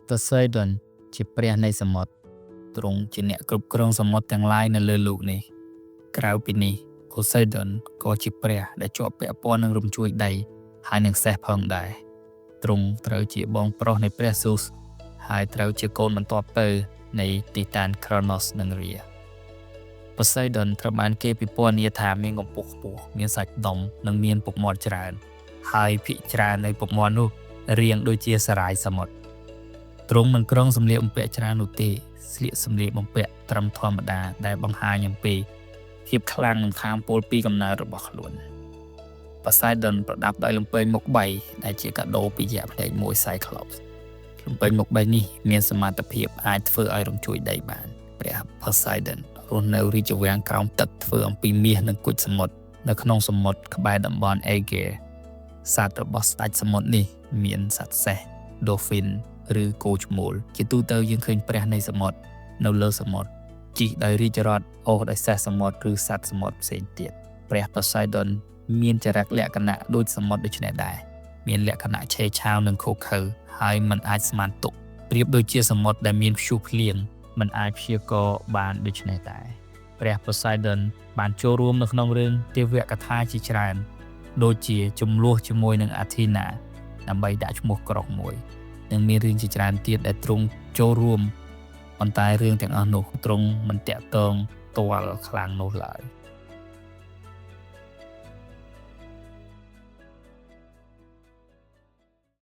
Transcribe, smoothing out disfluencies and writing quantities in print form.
Poseidon ជាព្រះនៃសមុទ្រទ្រង់ជាអ្នកគ្រប់គ្រងសមុទ្រទាំងឡាយនៅលើលោកនេះក្រៅពីនេះ Poseidon ក៏ជាព្រះដែលជាប់ពាក់ព័ន្ធនឹងរំជួយដីហើយនឹងសេះផងដែរទ្រង់ត្រូវជាបងប្រុសនៃព្រះ Zeus ហើយត្រូវជាកូនបន្ទាប់ពៅនៃ Titan Kronos និង Rhea Poseidon ត្រូវបានគេពិពណ៌នាថាមានកម្ពស់ខ្ពស់មានសាច់ដុំនិងមានពុកមាត់ច្រើនហើយភាគច្រើននៃពុកមាត់នោះរាងដូចជាសារាយសមុទ្រទ្រង់មិនគ្រងសម្លៀកបំពាក់ច្រើននោះទេស្លៀកសម្លៀកបំពាក់ត្រឹមធម្មតាដែលបង្ហាញអំពីភាពខ្លាំងនិងខាមពលពីកំណើតរបស់ខ្លួន Poseidon ប្រដាប់ដោយលំពែងមុខ3ដែលជាកាដូពីយក្សភ្នែកមួយ Cyclops លំពែងមុខ3នេះមានសមត្ថភាពអាចធ្វើឲ្យរំជួយដីបានព្រះ Poseidon រស់នៅរាជវាំងក្រោមទឹកធ្វើអំពីមាសនិងគុជសមុទ្រនៅក្នុងសមុទ្រក្បែរតំបន់ Aegea សត្វរបស់ស្ដេចសមុទ្រនេះមានសត្វសេះ Dolphin ឬគោឈ្មោលជាទូទៅយើងឃើញព្រះនៃសមុទ្រនៅលើសមុទ្រជិះដោយរាជរថអូសដោយសេះសមុទ្រឬសត្វសមុទ្រផ្សេងទៀតព្រះ Poseidon មានចរិតលក្ខណៈដូចសមុទ្រដូចនេះដែរមានលក្ខណៈឆេវឆាវនិងឃោឃៅហើយមិនអាចស្មានទុកប្រៀបដូចជាសមុទ្រដែលមានព្យុះភ្លៀងមិនអាចព្យាករណ៍បានដូចនេះដែរព្រះ Poseidon បានចូលរួមនៅក្នុងរឿងទេវកថាជាច្រើនដូចជាជំលោះជាមួយនឹង Athena ដើម្បីដាក់ឈ្មោះក្រុងមួយនិងមានរឿងជាច្រើនទៀតដែលទ្រង់ចូលរួមប៉ុន្តែរឿងទាំងអស់នោះទ្រង់មិនតាក់ទងទាល់ខ្លាំងនោះឡើយ